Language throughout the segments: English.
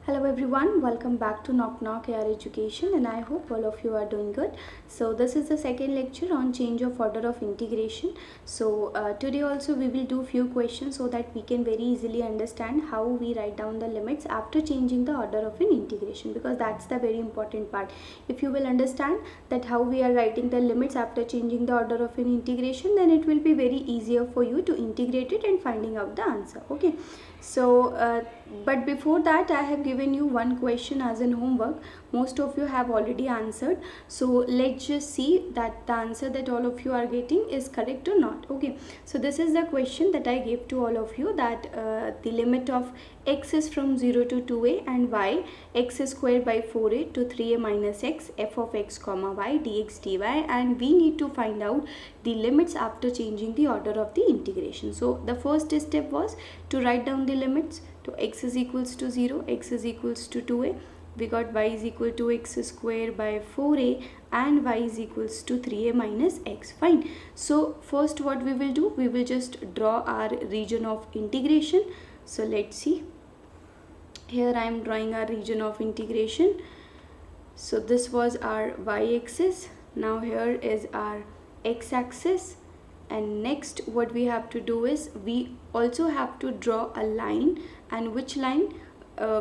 Hello everyone, welcome back to Knock Knock AR Education, and I hope all of you are doing good. So this is the second lecture on change of order of integration. So today also we will do few questions so that we can very easily understand how we write down the limits after changing the order of an integration, because that's the very important part. If you will understand that how we are writing the limits after changing the order of an integration, then it will be very easier for you to integrate it and finding out the answer. Okay. So but before that I have given you one question as in homework. Most of you have already answered, so let's just see that the answer that all of you are getting is correct or not. Okay, so this is the question that I gave to all of you, that the limit of x is from 0 to 2a and y, x square by 4a to 3a minus x, f of x comma y dx dy, and we need to find out the limits after changing the order of the integration. So the first step was to write down the limits. To x is equals to 0, x is equals to 2a, we got y is equal to x square by 4a and y is equals to 3a minus x. Fine. So first what we will do, we will just draw our region of integration. So let's see. Here I am drawing our region of integration. So this was our y-axis. Now here is our x-axis. And next what we have to do is we also have to draw a line. And which line?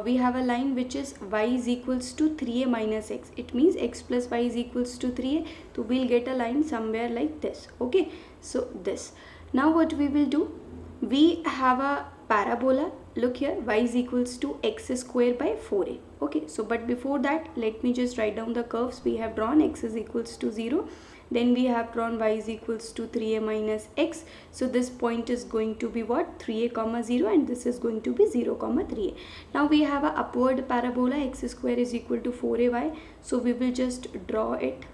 We have a line which is y is equals to 3a minus x. It means x plus y is equals to 3a. So we'll get a line somewhere like this. Okay, so this. Now what we will do, we have a parabola. Look here, y is equals to x square by 4a. Okay, so but before that let me just write down the curves. We have drawn x is equals to 0. Then we have drawn y is equals to 3a minus x. So this point is going to be what? 3a comma 0, and this is going to be 0 comma 3a. Now we have a upward parabola, x square is equal to 4ay. So we will just draw it.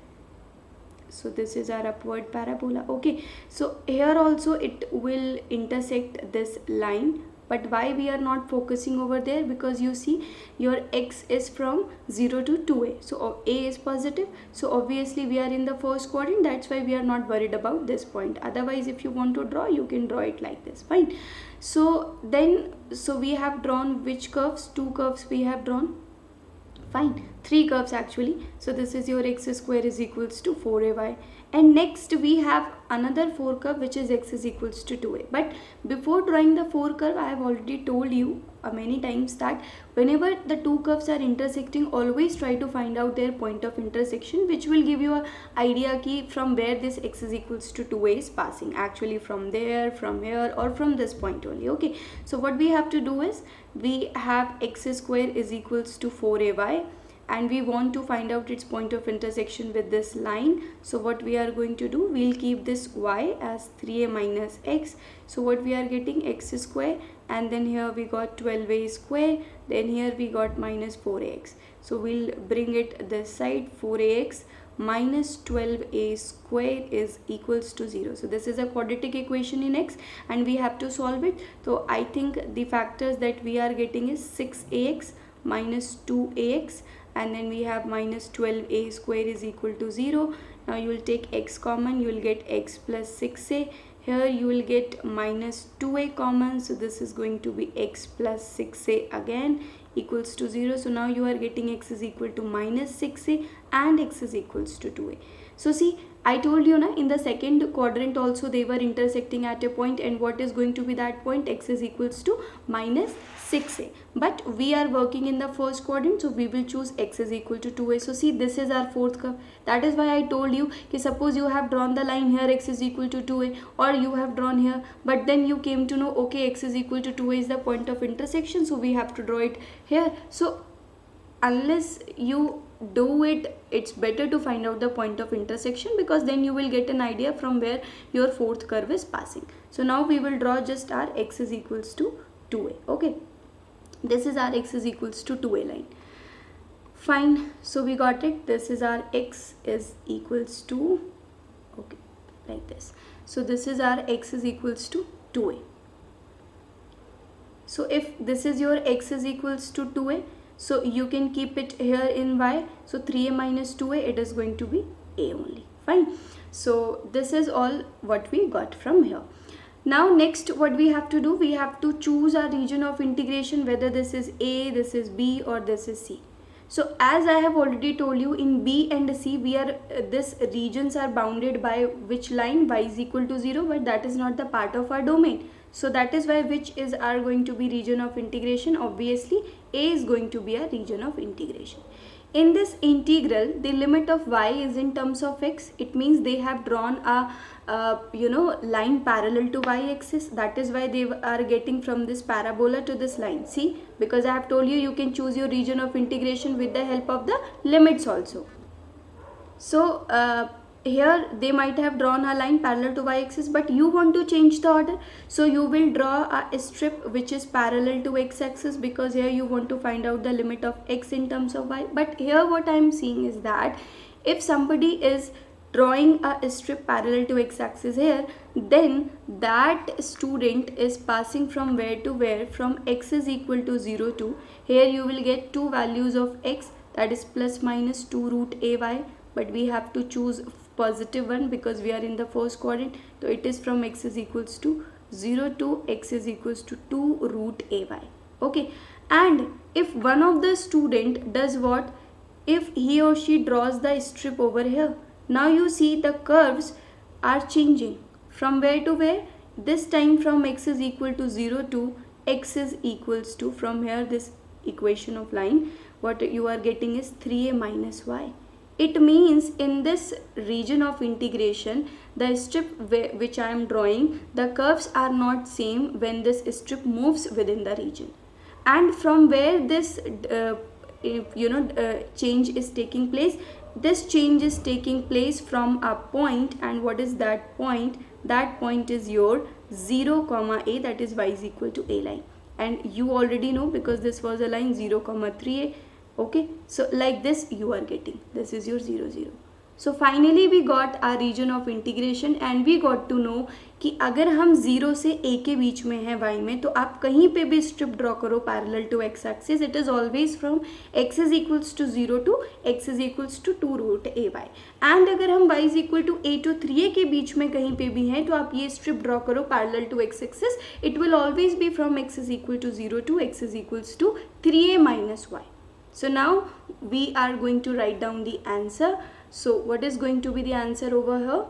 So this is our upward parabola. Okay, so here also it will intersect this line. But why we are not focusing over there? Because you see your x is from 0 to 2a. So a is positive. So obviously we are in the first quadrant. That's why we are not worried about this point. Otherwise if you want to draw, you can draw it like this. Fine. So then, so we have drawn which curves? Two curves we have drawn. Fine. Three curves actually. So this is your x square is equals to 4ay. And next we have another 4 curve which is x is equals to 2a. But before drawing the 4 curve, I have already told you many times that whenever the two curves are intersecting, always try to find out their point of intersection, which will give you an idea key from where this x is equals to 2a is passing. Actually from there, from here, or from this point only. Okay, so what we have to do is we have x square is equals to 4ay. And we want to find out its point of intersection with this line. So what we are going to do, we'll keep this y as 3a minus x. So what we are getting, x square, and then here we got 12a square, then here we got minus 4ax. So we'll bring it this side. 4ax minus 12a square is equals to 0. So this is a quadratic equation in x and we have to solve it. So I think the factors that we are getting is 6ax minus 2ax, and then we have minus 12a square is equal to 0. Now you will take x common, you will get x plus 6a. Here you will get minus 2a common, so this is going to be x plus 6a again equals to 0. So now you are getting x is equal to minus 6a and x is equals to 2a. So see, I told you na, in the second quadrant also they were intersecting at a point, and what is going to be that point? X is equals to minus 6a. But we are working in the first quadrant, so we will choose x is equal to 2a. So see, this is our fourth curve. That is why I told you कि suppose you have drawn the line here x is equal to 2a, or you have drawn here, but then you came to know okay, x is equal to 2a is the point of intersection, so we have to draw it here. So unless you do it, it's better to find out the point of intersection, because then you will get an idea from where your fourth curve is passing. So now we will draw just our x is equals to 2a. Okay, this is our x is equals to 2a line. Fine, so we got it. This is our x is equals to, okay, like this. So this is our x is equals to 2a. So if this is your x is equals to 2a, so you can keep it here in y. So 3a minus 2a, it is going to be a only. Fine. So this is all what we got from here. Now next what we have to do, we have to choose our region of integration, whether this is A, this is B, or this is C. So as I have already told you, in B and C we are this regions are bounded by which line? Y is equal to 0, but that is not the part of our domain. So that is why which is are going to be region of integration? Obviously A is going to be a region of integration. In this integral, the limit of y is in terms of x. It means they have drawn a line parallel to y-axis. That is why they are getting from this parabola to this line. See, because I have told you, you can choose your region of integration with the help of the limits also. So here they might have drawn a line parallel to y-axis, but you want to change the order, so you will draw a strip which is parallel to x-axis, because here you want to find out the limit of x in terms of y. But here what I am seeing is that if somebody is drawing a strip parallel to x-axis here, then that student is passing from where to where? From x is equal to 0 to, here you will get two values of x, that is plus minus 2 root ay, but we have to choose positive one because we are in the first quadrant. So it is from x is equals to 0 to x is equals to 2 root ay. Okay, and if one of the student does what? If he or she draws the strip over here, now you see the curves are changing from where to where? This time from x is equal to 0 to x is equals to, from here this equation of line, what you are getting is 3a minus y. It means in this region of integration, the strip which I am drawing, the curves are not same when this strip moves within the region. And from where this change is taking place, this change is taking place from a point, and what is that point? That point is your 0 comma a, that is y is equal to a line, and you already know because this was a line 0 comma 3a. Okay, so like this you are getting, this is your 0 0. So finally we got our region of integration, and we got to know कि अगर हम 0 से a के बीच में है y में, तो आप कहीं पे भी strip draw करो parallel to x axis, it is always from x is equals to 0 to x is equals to 2 root ay. and अगर हम y is equal to a to 3a के बीच में कहीं पे भी हैं, तो आप ये strip draw करो parallel to x axis, it will always be from x is equal to 0 to x is equals to 3a minus y. So now we are going to write down the answer. So what is going to be the answer over here?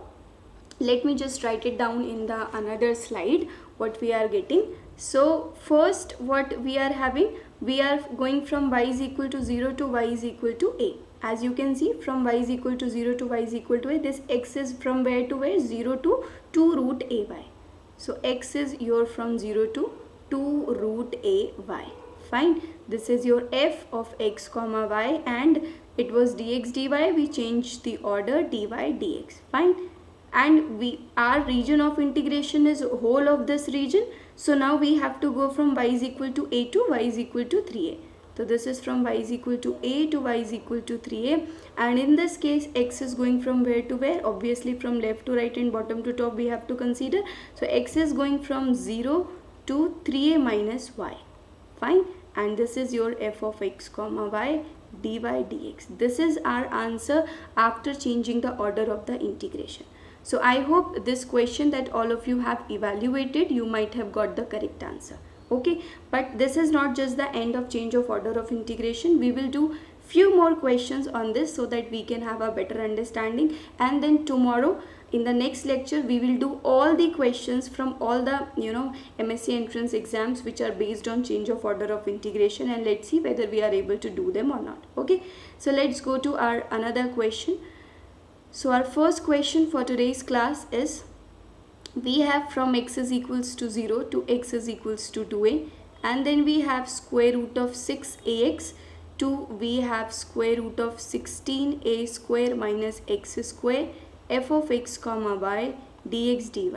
Let me just write it down in the another slide what we are getting. So first what we are having, we are going from y is equal to 0 to y is equal to a. As you can see, from y is equal to 0 to y is equal to a, this x is from where to where? 0 to 2 root ay. So x is your from 0 to 2 root ay. Fine, this is your f of x comma y, and it was dx dy, we changed the order dy dx. Fine, and our region of integration is whole of this region, so now we have to go from y is equal to a to y is equal to 3a. So this is from y is equal to a to y is equal to 3a, and in this case x is going from where to where? Obviously from left to right and bottom to top we have to consider. So x is going from 0 to 3a minus y. Fine, and this is your f of x comma y dy dx. This is our answer after changing the order of the integration. So I hope this question that all of you have evaluated, you might have got the correct answer. Okay, but this is not just the end of change of order of integration. We will do few more questions on this so that we can have a better understanding, and then tomorrow in the next lecture we will do all the questions from all the MSc entrance exams which are based on change of order of integration, and let's see whether we are able to do them or not. Okay, so let's go to our another question. So our first question for today's class is, we have from x is equals to 0 to x is equals to 2a, and then we have square root of 6ax to we have square root of 16a square minus x square, f of x comma y dx dy,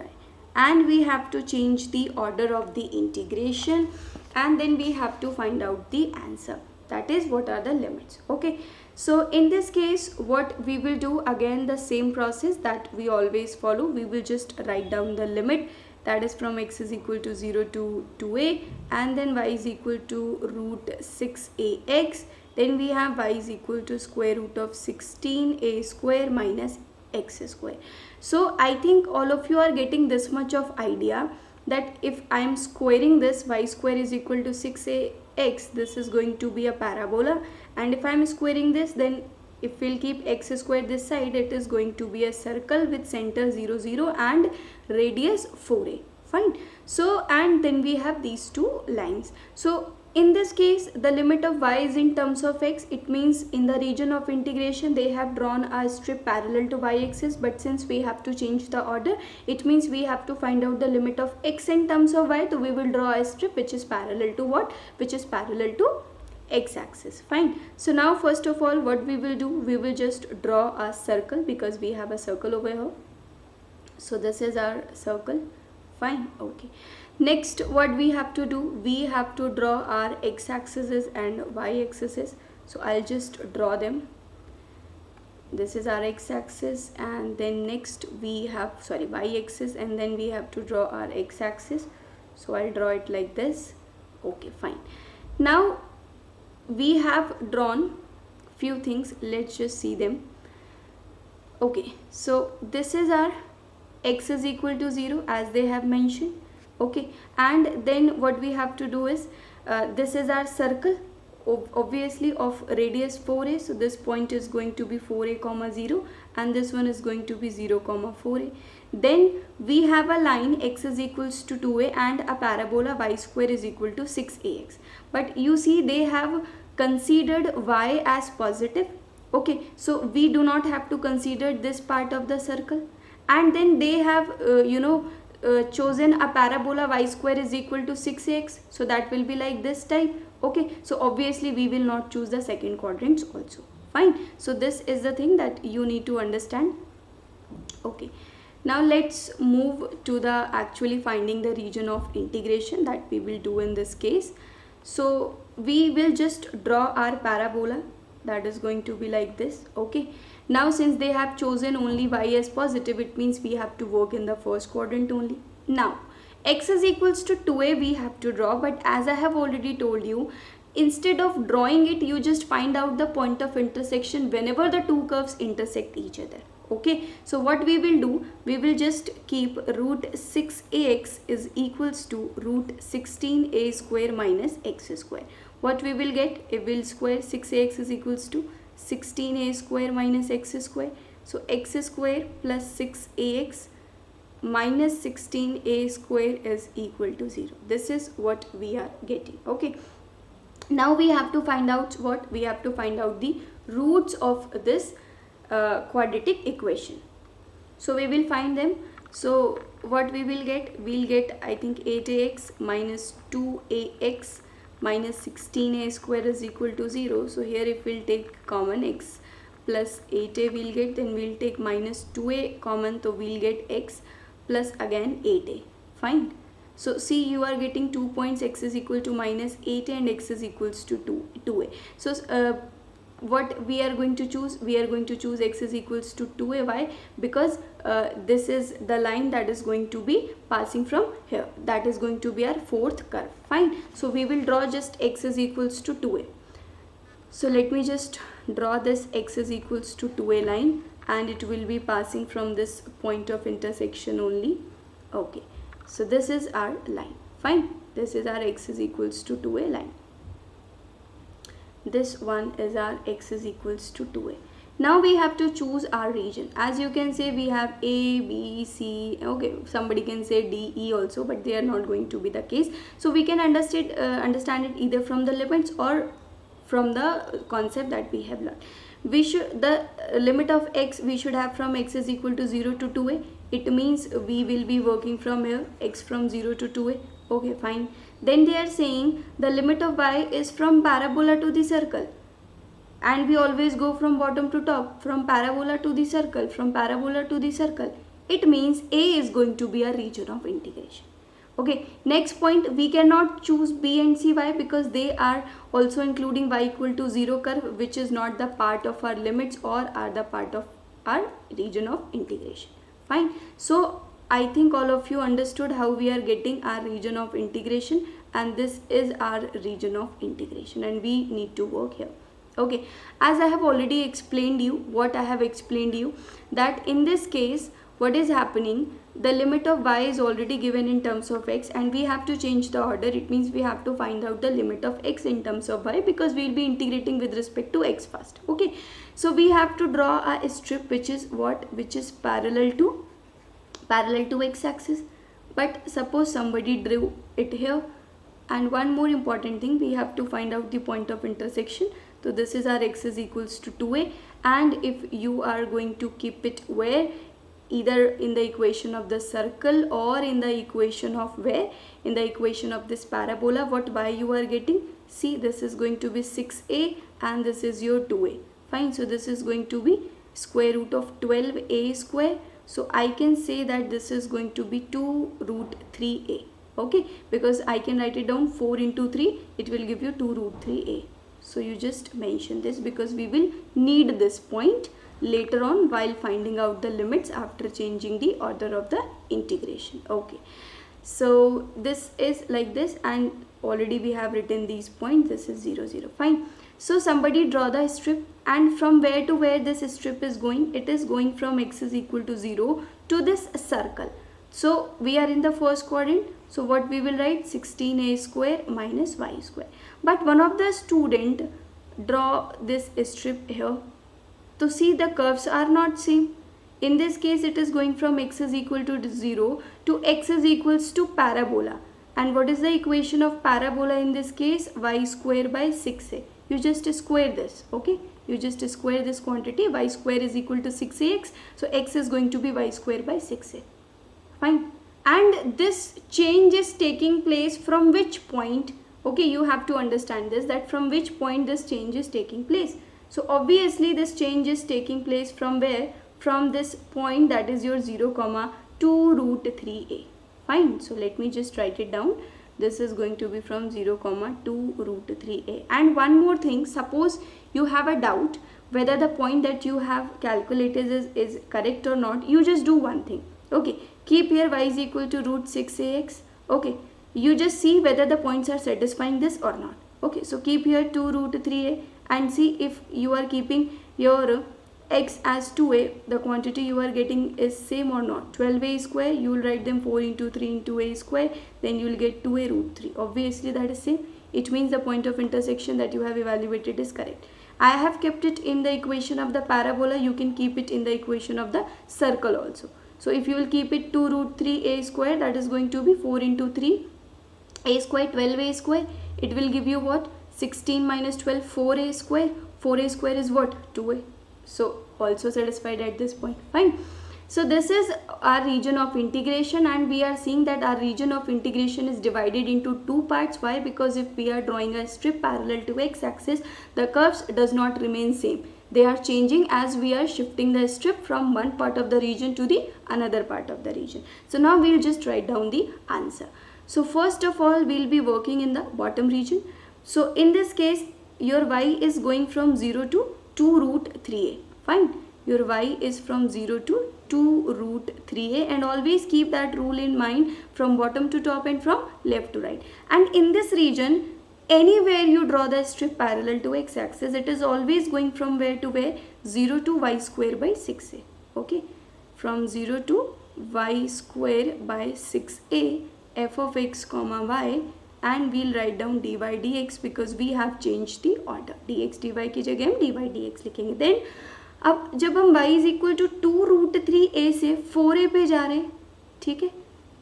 and we have to change the order of the integration, and then we have to find out the answer, that is what are the limits. Okay, so in this case what we will do, again the same process that we always follow. We will just write down the limit, that is from x is equal to 0 to 2a, and then y is equal to root 6ax, then we have y is equal to square root of 16a square minus x square. So I think all of you are getting this much of idea that if I am squaring this, y square is equal to 6ax, this is going to be a parabola, and if I am squaring this, then if we'll keep x square this side, it is going to be a circle with center 0 0 and radius 4a. Fine. So and then we have these two lines. So in this case, the limit of y is in terms of x. It means in the region of integration they have drawn a strip parallel to y-axis, but since we have to change the order, it means we have to find out the limit of x in terms of y. So we will draw a strip which is parallel to what? Which is parallel to x-axis. Fine. So now first of all, what we will do, we will just draw a circle because we have a circle over here. So this is our circle. Fine. Okay. Next, what we have to do, we have to draw our x-axis and y-axis. So I'll just draw them. This is our x-axis, and then next we have y-axis, and then we have to draw our x-axis. So I'll draw it like this. Okay, fine. Now we have drawn few things. Let's just see them. Okay, so this is our x is equal to 0 as they have mentioned. Okay, and then what we have to do is, this is our circle, obviously of radius 4a. So this point is going to be 4a comma 0, and this one is going to be 0 comma 4a. Then we have a line x is equals to 2a and a parabola y square is equal to 6ax. But you see they have considered y as positive. Okay, so we do not have to consider this part of the circle, and then they have chosen a parabola y square is equal to 6x, so that will be like this type. Okay, so obviously we will not choose the second quadrants also. Fine. So this is the thing that you need to understand. Okay, now let's move to the actually finding the region of integration that we will do in this case. So we will just draw our parabola, that is going to be like this. Okay, now since they have chosen only y as positive, it means we have to work in the first quadrant only. Now x is equals to 2a we have to draw, but as I have already told you, instead of drawing it, you just find out the point of intersection whenever the two curves intersect each other. Okay, so what we will do, we will just keep root 6ax is equals to root 16a square minus x square. What we will get, if we'll square 6ax is equals to 16a square minus x square. So x square plus 6ax minus 16a square is equal to 0. This is what we are getting. Okay, now we have to find out what? We have to find out the roots of this quadratic equation. So we will find them. So what we will get? We'll get, I think, 8ax minus 2ax minus 16a square is equal to 0. So here if we'll take common x plus 8a we'll get, then we'll take minus 2a common, so we'll get x plus again 8a. Fine. So see, you are getting 2 points, x is equal to minus 8a and x is equals to 2a. So what we are going to choose? We are going to choose x is equals to 2a. Why? Because this is the line that is going to be passing from here. That is going to be our fourth curve. Fine. So we will draw just x is equals to 2a. So let me just draw this x is equals to 2a line, and it will be passing from this point of intersection only. Okay. So this is our line. Fine. This is our x is equals to 2a line. This one is our x is equals to 2a. Now we have to choose our region. As you can say, we have A, B, C. Okay, somebody can say D, E also, but they are not going to be the case. So we can understand it either from the limits or from the concept that we have learned. We should, the limit of x we should have from x is equal to 0 to 2a. It means we will be working from here, x from 0 to 2a. Okay, fine. Then they are saying the limit of y is from parabola to the circle, and we always go from bottom to top, from parabola to the circle, from parabola to the circle. It means A is going to be a region of integration. Okay, next point, we cannot choose B and C. Why? Because they are also including y equal to 0 curve, which is not the part of our limits or are the part of our region of integration. Fine. So I think all of you understood how we are getting our region of integration, and this is our region of integration, and we need to work here. Okay, as I have already explained you, what I have explained you, that in this case what is happening, the limit of y is already given in terms of x and we have to change the order. It means we have to find out the limit of x in terms of y because we will be integrating with respect to x first. Okay, so we have to draw a strip which is what, which is parallel to x axis. But suppose somebody drew it here, and one more important thing, we have to find out the point of intersection. So this is our x is equals to 2a, and if you are going to keep it where, either in the equation of the circle or in the equation of where, in the equation of this parabola, what y you are getting, see this is going to be 6a and this is your 2a. Fine, so this is going to be square root of 12a square. So I can say that this is going to be 2 root 3a. Okay, because I can write it down 4 into 3, it will give you 2 root 3a. So you just mention this because we will need this point later on while finding out the limits after changing the order of the integration. Okay, so this is like this, and already we have written these points. This is 0 0. Fine, so somebody draw the strip, and from where to where this strip is going, it is going from x is equal to 0 to this circle. So we are in the first quadrant, so what we will write, 16a square minus y square. But one of the student draw this strip here. So see, the curves are not same. In this case it is going from x is equal to 0 to x is equals to parabola. And what is the equation of parabola in this case? Y square by 6a. You just square this. Okay, you just square this quantity. Y square is equal to 6ax. So x is going to be y square by 6a. Fine. And this change is taking place from which point? Okay, you have to understand this, that from which point this change is taking place. So obviously this change is taking place from where? From this point, that is your 0 comma 2 root 3a. Fine, so let me just write it down. This is going to be from 0 comma 2 root 3a. And one more thing, suppose you have a doubt whether the point that you have calculated is correct or not, you just do one thing. Okay, keep here y is equal to root 6ax. Okay, you just see whether the points are satisfying this or not. Okay, so keep here 2 root 3a and see if you are keeping your x as 2a, the quantity you are getting is same or not. 12a square, you will write them 4 into 3 into a square, then you will get 2a root 3. Obviously that is same. It means the point of intersection that you have evaluated is correct. I have kept it in the equation of the parabola. You can keep it in the equation of the circle also. So if you will keep it 2 root 3a square, that is going to be 4 into 3 a square, 12a square. It will give you what? 16 minus 12, 4a square. 4a square is what? 2a. So also satisfied at this point. Fine. So this is our region of integration, and we are seeing that our region of integration is divided into two parts. Why? Because if we are drawing a strip parallel to x-axis, the curves does not remain same. They are changing as we are shifting the strip from one part of the region to the another part of the region. So now we will just write down the answer. So first of all, we will be working in the bottom region. So in this case, your y is going from 0 to 2 root 3a. Fine. Your y is from 0 to 2 root 3a, and always keep that rule in mind from bottom to top and from left to right. And in this region, anywhere you draw the strip parallel to x-axis, it is always going from where to where? 0 to y square by 6a. Okay. From 0 to y square by 6a, f of x comma y, and we'll write down dy dx because we have changed the order. dx dy की जगह हम dy dx लिखेंगे. Then अब जब हम y is equal to 2 root 3a से 4a पे जा रहे हैं, ठीक है,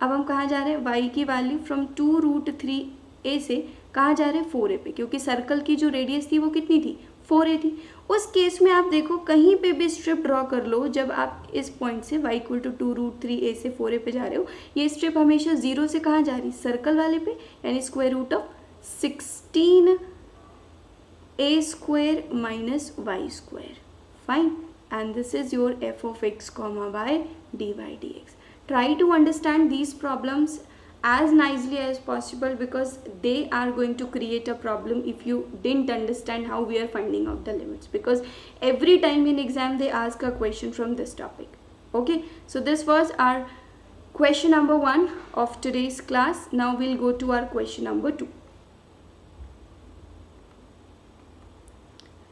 अब हम कहाँ जा रहे हैं? y की वैल्यू फ्रॉम 2 रूट 3a से कहाँ जा रहे हैं? 4a पे, क्योंकि सर्कल की जो रेडियस थी वो कितनी थी? 4a थी. उस केस में आप देखो कहीं पे भी स्ट्रिप ड्रॉ कर लो, जब आप इस पॉइंट से y equal to 2 root 3a से 4a पे जा रहे हो, ये स्ट्रिप हमेशा 0 से कहाँ जा रही? सर्कल वाले पे, यानी square root of 16a square minus y square. Fine, and this is your f of x comma y dy dx. Try to understand these problems as nicely as possible because they are going to create a problem if you didn't understand how we are finding out the limits, because every time in exam they ask a question from this topic. Okay, so this was our question number 1 of today's class. Now we'll go to our question number 2.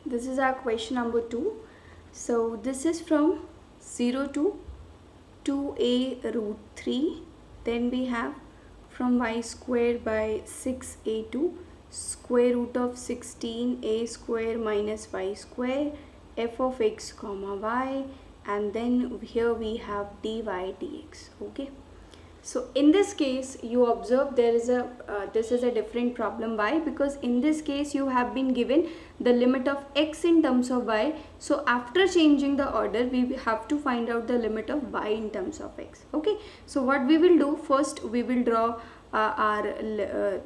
This is our question number 2. So this is from 0 to 2a root 3. Then we have from y square by 6a to square root of 16a square minus y square f of x comma y, and then here we have dy dx. Okay, so in this case you observe there is a this is a different problem. Why? Because in this case you have been given the limit of x in terms of y, so after changing the order we have to find out the limit of y in terms of x. Okay, so what we will do, first we will draw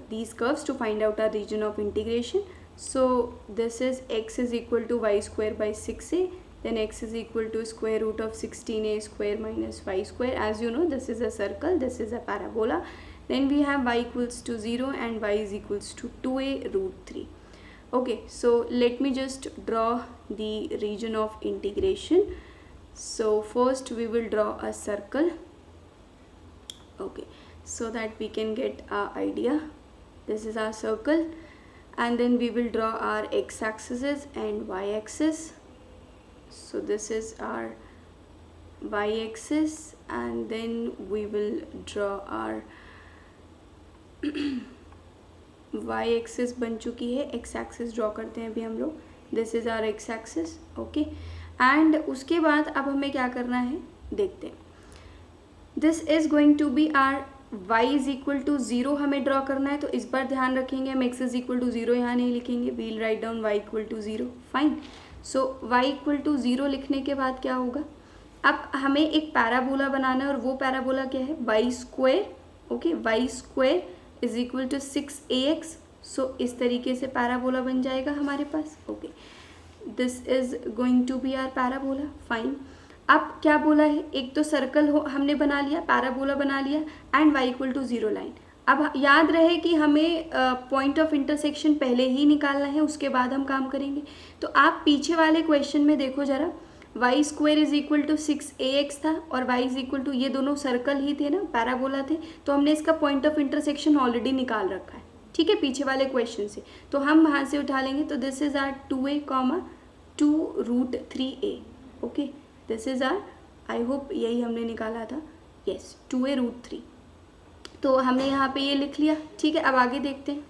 these curves to find out our region of integration. So this is x is equal to y square by 6a, then x is equal to square root of 16a square minus y square. As you know, this is a circle, this is a parabola. Then we have y equals to 0 and y is equals to 2a root 3. Okay, so let me just draw the region of integration. So first we will draw a circle. Okay, so that we can get our idea. This is our circle, and then we will draw our x-axis and y-axis. So this is our y-axis, and then we will draw our y-axis बन चुकी है, x-axis draw करते हैं अभी हम लोग. This is our x-axis. Okay, and उसके बाद अब हमें क्या करना है देखते हैं. This is going to be our y is equal to 0 हमें ड्रॉ करना है, तो इस बार ध्यान रखेंगे हम x is equal to 0 यहाँ नहीं लिखेंगे. We'll write down y equal to 0. Fine. So y equal to 0 लिखने के बाद क्या होगा, अब हमें एक पैराबोला बनाना है, और वो पैराबोला क्या है, y square. Okay, y square is equal to 6ax. So इस तरीके से पैराबोला बन जाएगा हमारे पास. Okay, this is going to be our parabola. Fine. अब क्या बोला है, एक तो सर्कल हो हमने बना लिया, पैराबोला बना लिया, and y equal to 0 line. अब याद रहे कि हमें पॉइंट ऑफ इंटरसेक्शन पहले ही निकालना है, उसके बाद हम काम करेंगे. तो आप पीछे वाले क्वेश्चन में देखो ज़रा, y square is equal to 6ax था और y इज इक्वल टू, ये दोनों सर्कल ही थे ना, पैराबोला थे, तो हमने इसका पॉइंट ऑफ इंटरसेक्शन ऑलरेडी निकाल रखा है. ठीक है, पीछे वाले क्वेश्चन से, तो हम वहाँ से उठा लेंगे. तो this is R 2a comma 2 root 3a. Okay, this is R, I hope यही हमने निकाला था. Yes, 2a root 3. तो हमने यहाँ पे ये लिख लिया. ठीक है, अब आगे देखते हैं.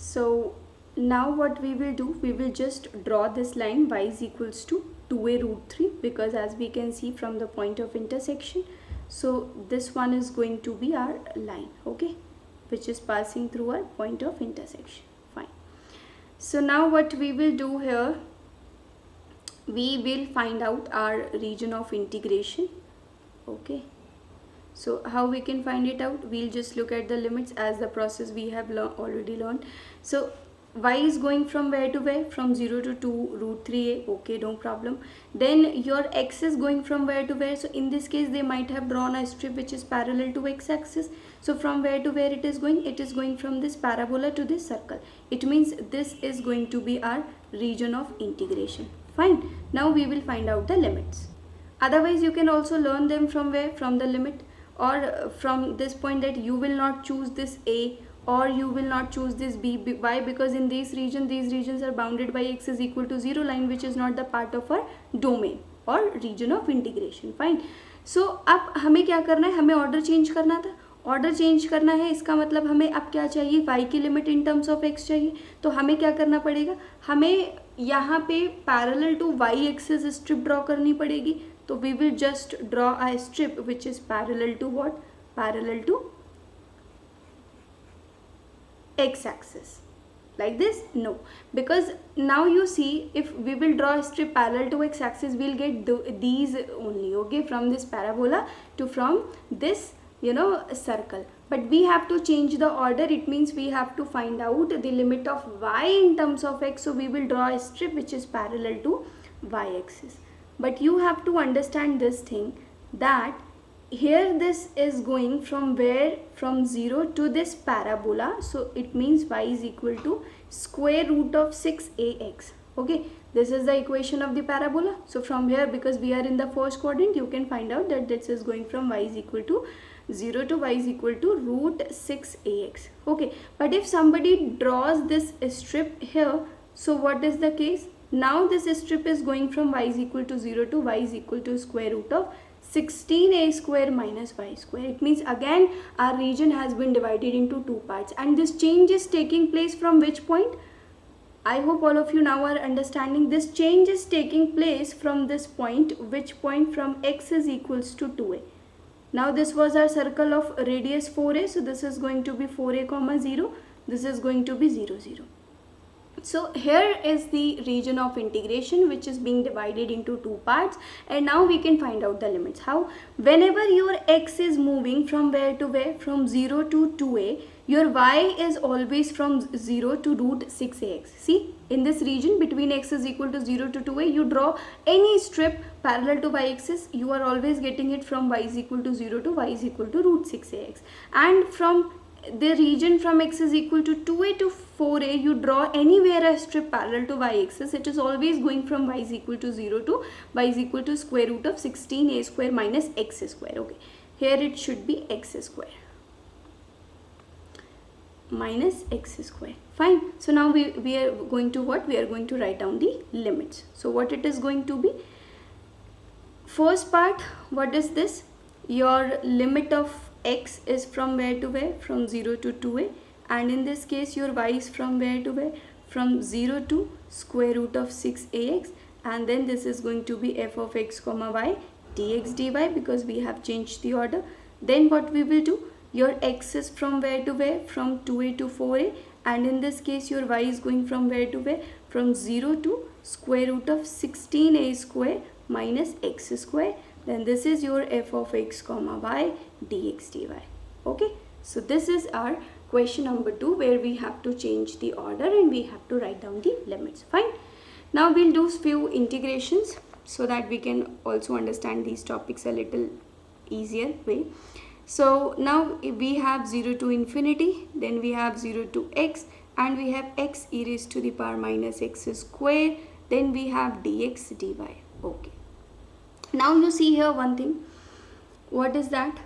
So now what we will do, we will just draw this line y is equals to 2a root 3, because as we can see from the point of intersection, so this one is going to be our line, okay, which is passing through our point of intersection. Fine. So now what we will do here, we will find out our region of integration. Okay, so how we can find it out, we'll just look at the limits as the process we have already learned. So y is going from where to where, from 0 to 2 root 3a. Okay, no problem. Then your x is going from where to where, so in this case they might have drawn a strip which is parallel to x axis. So from where to where it is going, it is going from this parabola to this circle. It means this is going to be our region of integration. Fine. Now we will find out the limits. Otherwise you can also learn them from where, from the limit, or from this point that you will not choose this a, or you will not choose this b. Why? Because in these regions are bounded by x is equal to 0 line, which is not the part of our domain or region of integration. Fine. So अब हमें क्या करना है, हमें order change करना था. Order change करना है, इसका मतलब हमें अब क्या चाहिए, y की limit in terms of x चाहिए. तो हमें क्या करना पड़ेगा, हमें यहाँ पे parallel to y axis strip draw करनी पड़ेगी. तो we will just draw a strip which is parallel to what, parallel to x axis, like this. No, because now you see, if we will draw a strip parallel to x axis, we'll get these only. Okay, from this parabola to from this, you know, circle. But we have to change the order. It means we have to find out the limit of y in terms of x. So we will draw a strip which is parallel to y axis. But you have to understand this thing, that here this is going from where, from 0 to this parabola. So it means y is equal to square root of 6ax. Okay, this is the equation of the parabola. So from here, because we are in the first quadrant, you can find out that this is going from y is equal to 0 to y is equal to root 6ax. Okay, but if somebody draws this strip here, so what is the case? Now this strip is going from y is equal to 0 to y is equal to square root of 16a square minus y square. It means again our region has been divided into two parts, and this change is taking place from which point? I hope all of you now are understanding. This change is taking place from this point. Which point? From x is equals to 2a. Now this was our circle of radius 4a, so this is going to be 4a comma 0. This is going to be 0, 0. So here is the region of integration which is being divided into two parts, and now we can find out the limits. How? Whenever your x is moving from where to where? From 0 to 2a, your y is always from 0 to root 6ax. See, in this region between x is equal to 0 to 2a, you draw any strip parallel to y-axis, you are always getting it from y is equal to 0 to y is equal to root 6ax. And from the region from x is equal to 2a to 4a, you draw anywhere a strip parallel to y-axis, it is always going from y is equal to 0 to y is equal to square root of 16a square minus x square. Okay, here it should be x square minus x square. Fine. So now we are going to what? We are going to write down the limits. So what it is going to be? First part, what is this? Your limit of x is from where to where? From 0 to 2a, and in this case your y is from where to where? From 0 to square root of 6ax, and then this is going to be f of x comma y dx dy, because we have changed the order. Then what we will do? Your x is from where to where? From 2a to 4a, and in this case your y is going from where to where? From 0 to square root of 16a square minus x square. Then this is your f of x comma y dx dy. Okay, so this is our question number 2, where we have to change the order and we have to write down the limits. Fine. Now we'll do few integrations so that we can also understand these topics a little easier way. So now we have 0 to infinity, then we have 0 to x, and we have x e raised to the power minus x square, then we have dx dy. Okay, now you see here one thing. What is that?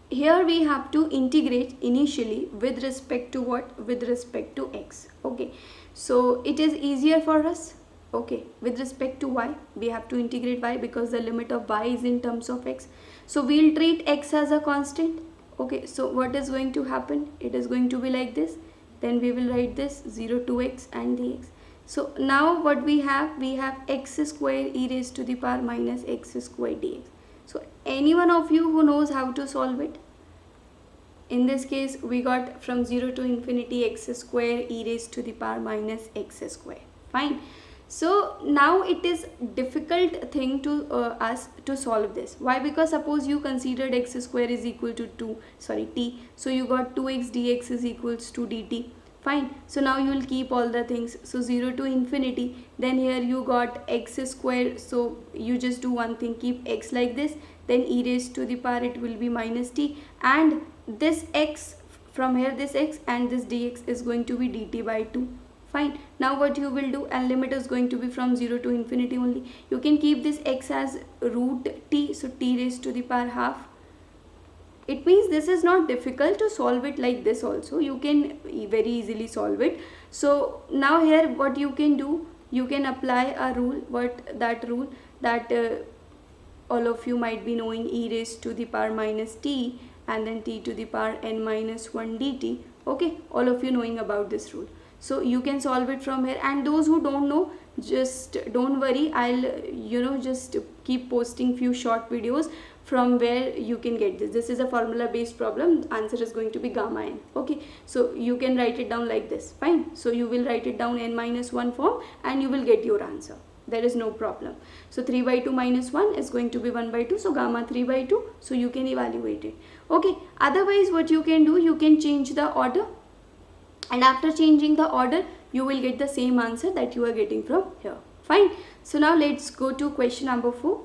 Here we have to integrate initially with respect to what? With respect to x. Okay, so it is easier for us. Okay, with respect to y, we have to integrate y because the limit of y is in terms of x. So we'll treat x as a constant. Okay, so what is going to happen? It is going to be like this. Then we will write this 0 to x and dx. So now what we have? We have x square e raised to the power minus x square dx. So any one of you who knows how to solve it? In this case we got from 0 to infinity x square e raised to the power minus x square. Fine. So now it is difficult thing to us to solve this. Why? Because suppose you considered x square is equal to t, so you got 2x dx is equals to dt. Fine. So now you will keep all the things. So 0 to infinity, then here you got x square, so you just do one thing, keep x like this, then e raised to the power it will be minus t, and this x from here, this x and this dx is going to be dt by 2. Fine. Now what you will do, and limit is going to be from 0 to infinity only. You can keep this x as root t, so t raised to the power half. It means this is not difficult to solve it like this also. You can very easily solve it. So now here what you can do, you can apply a rule. What that rule? That all of you might be knowing, e raised to the power minus t and then t to the power n minus 1 dt. Okay, all of you knowing about this rule. So you can solve it from here, and those who don't know, just don't worry, I'll just keep posting few short videos from where you can get this. This is a formula based problem. Answer is going to be gamma n. Okay, so you can write it down like this. Fine. So you will write it down n minus 1 form and you will get your answer. There is no problem. So 3 by 2 minus 1 is going to be 1 by 2. So gamma 3 by 2. So you can evaluate it. Okay. Otherwise what you can do, you can change the order. And after changing the order, you will get the same answer that you are getting from here. Fine. So now let's go to question number 4.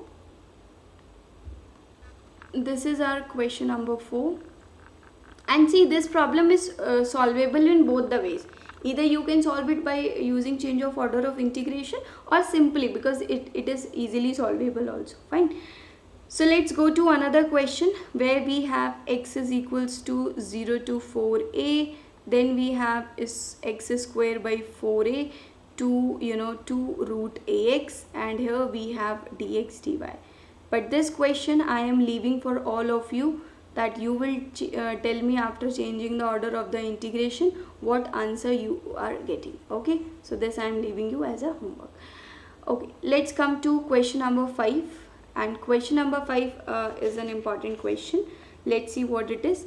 This is our question number 4. And see, this problem is solvable in both the ways. Either you can solve it by using change of order of integration, or simply because it is easily solvable also. Fine. So let's go to another question where we have x is equals to 0 to 4a. Then we have is x square by 4a to root ax, and here we have dx dy. but this question I am leaving for all of you, that you will tell me after changing the order of the integration what answer you are getting. Okay, so this I am leaving you as a homework. Okay, let's come to question number 5, and question number 5 is an important question. Let's see what it is.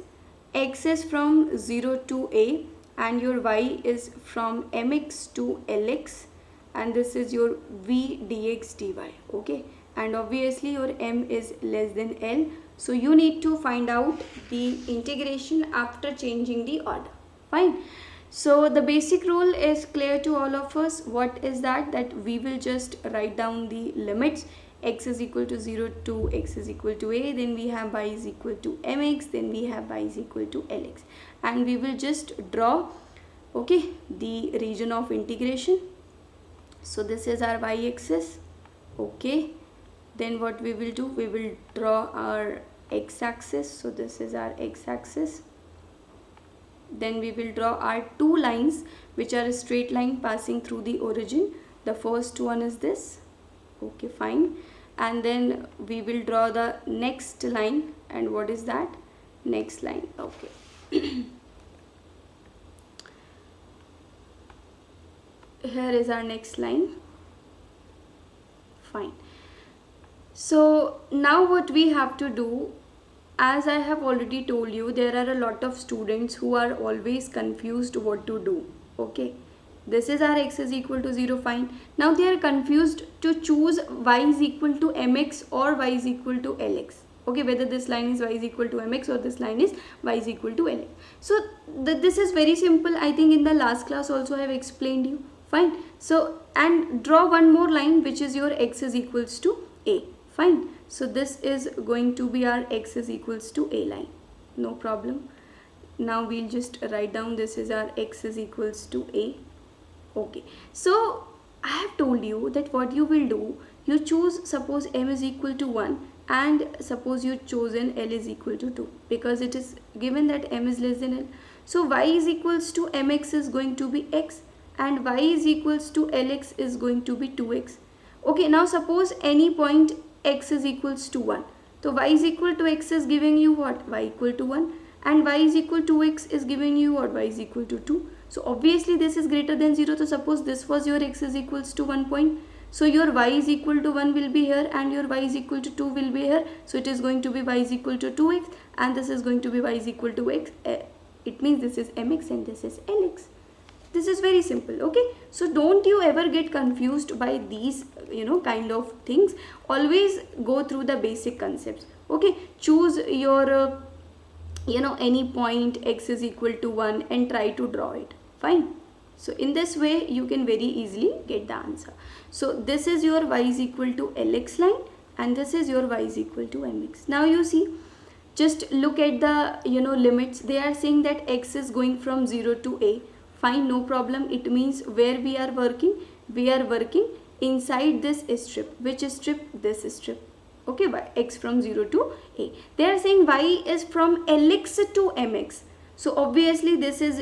X is from 0 to a and your y is from mx to lx, and this is your v dx dy. Okay, and obviously your m is less than l, so you need to find out the integration after changing the order. Fine. So the basic rule is clear to all of us. What is that? That we will just write down the limits. X is equal to 0 to x is equal to a, then we have y is equal to mx, then we have y is equal to lx, and we will just draw, okay, the region of integration. So this is our y-axis. Okay, then what we will do, we will draw our x-axis. So this is our x-axis. Then we will draw our two lines which are a straight line passing through the origin. The first one is this. Okay, fine. And then we will draw the next line, and what is that? Next line. Okay. Here is our next line. Fine. So now what we have to do, as I have already told you, there are a lot of students who are always confused what to do. Okay, this is our x is equal to 0, fine. Now they are confused to choose y is equal to mx or y is equal to lx. Okay, whether this line is y is equal to mx or this line is y is equal to lx. So this is very simple. I think in the last class also I have explained you. Fine. So, and draw one more line which is your x is equals to a. Fine. So this is going to be our x is equals to a line. No problem. Now we'll just write down this is our x is equals to a. Okay. So I have told you that what you will do, you choose, suppose m is equal to 1 and suppose you chosen l is equal to 2, because it is given that m is less than l. So y is equals to mx is going to be x and y is equals to lx is going to be 2x. Okay, now suppose any point x is equals to 1. So y is equal to x is giving you what? Y equal to 1, and y is equal to x is giving you what? Y is equal to 2. So obviously this is greater than 0. So suppose this was your x is equals to 1 point. So your y is equal to 1 will be here and your y is equal to 2 will be here. So it is going to be y is equal to 2x and this is going to be y is equal to x. It means this is mx and this is lx. This is very simple. Okay, so don't you ever get confused by these kind of things. Always go through the basic concepts. Okay, choose your any point x is equal to 1 and try to draw it. Fine. So in this way you can very easily get the answer. So this is your y is equal to lx line and this is your y is equal to mx. Now you see, just look at the limits. They are saying that x is going from 0 to a. Fine, no problem. It means where we are working? We are working inside this strip. Which strip? This strip. Okay, by x from 0 to a. They are saying y is from lx to mx. So obviously this is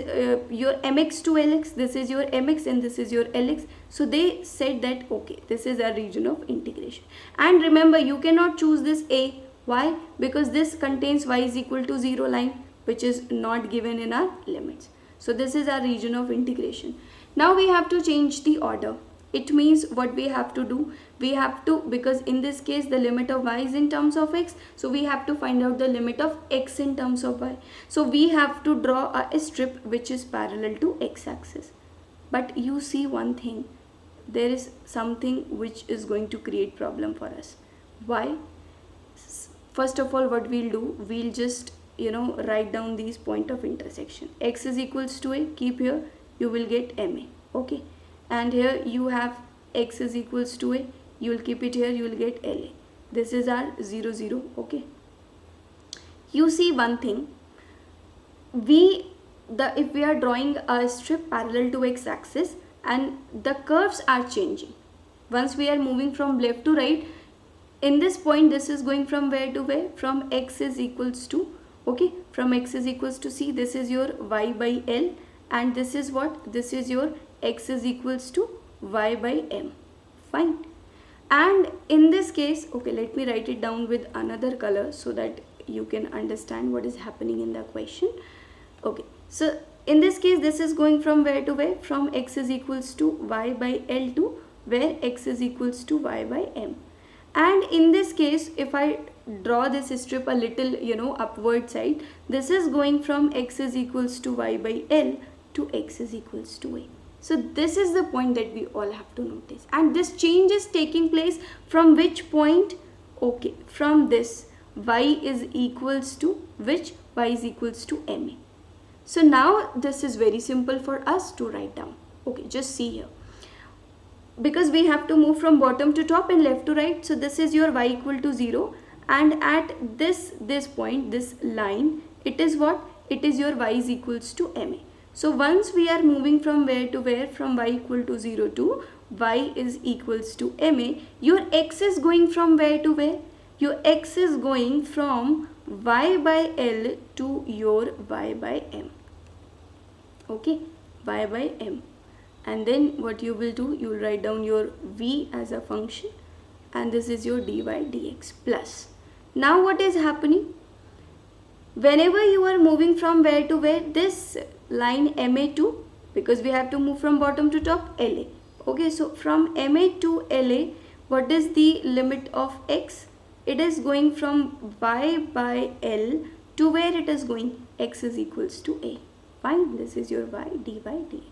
your mx to lx, this is your mx and this is your lx. So they said that okay, this is a region of integration. And remember, you cannot choose this a. Why? Because this contains y is equal to 0 line, which is not given in our limits. So this is our region of integration. Now we have to change the order. It means what we have to do, we have to, because in this case the limit of y is in terms of x, so we have to find out the limit of x in terms of y. So we have to draw a strip which is parallel to x-axis. But you see one thing, there is something which is going to create problem for us. Why? First of all, what we'll do, we'll just write down these point of intersection. X is equals to a, keep here, you will get ma. Okay, and here you have x is equals to a, you will keep it here, you will get la. This is our 0 0. Okay, you see one thing, if we are drawing a strip parallel to x-axis and the curves are changing, once we are moving from left to right, in this point this is going from where to where? From x is equals to, okay, from x is equals to c, this is your y by l and this is what? This is your x is equals to y by m. Fine. And in this case, okay, let me write it down with another color so that you can understand what is happening in the question. Okay, so in this case, this is going from where to where? From x is equals to y by L to where x is equals to y by m. And in this case, if I draw this strip a little, upward side, this is going from x is equals to y by L to x is equals to a. So this is the point that we all have to notice. And this change is taking place from which point? Okay, from this y is equals to which? Y is equals to ma. So now this is very simple for us to write down. Okay, just see here. Because we have to move from bottom to top and left to right. So this is your y equal to 0. And at this point, this line, it is what? It is your y is equals to ma. So once we are moving from where to where? From y equal to 0 to y is equals to ma. Your x is going from where to where? Your x is going from y by L to your y by m. Okay, y by m. And then what you will do? You will write down your v as a function. And this is your dy dx plus. Now what is happening? Whenever you are moving from where to where? This line ma to, because we have to move from bottom to top, la. Okay, so from ma to la, what is the limit of x? It is going from y by L to where it is going? X is equals to a. Fine, this is your y dy dx.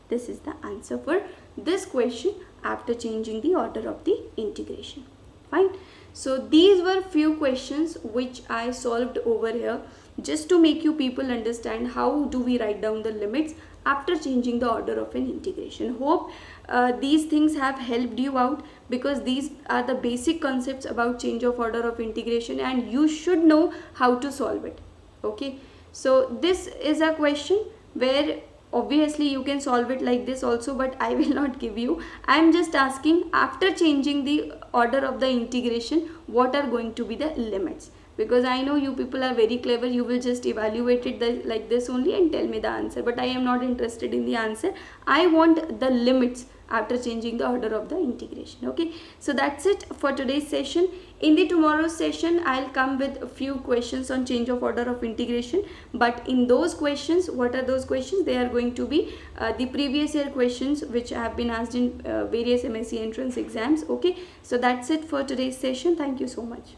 This is the answer for this question after changing the order of the integration. Fine. So these were few questions which I solved over here just to make you people understand how do we write down the limits after changing the order of an integration. Hope these things have helped you out, because these are the basic concepts about change of order of integration and you should know how to solve it. Okay. So this is a question where obviously you can solve it like this also, but I will not give you. I am just asking, after changing the order of the integration, what are going to be the limits? Because I know you people are very clever, you will just evaluate it like this only and tell me the answer, but I am not interested in the answer. I want the limits after changing the order of the integration. Okay, so that's it for today's session. In the tomorrow's session, I'll come with a few questions on change of order of integration, but in those questions, what are those questions? They are going to be the previous year questions which have been asked in various MSc entrance exams. Okay, so that's it for today's session. Thank you so much.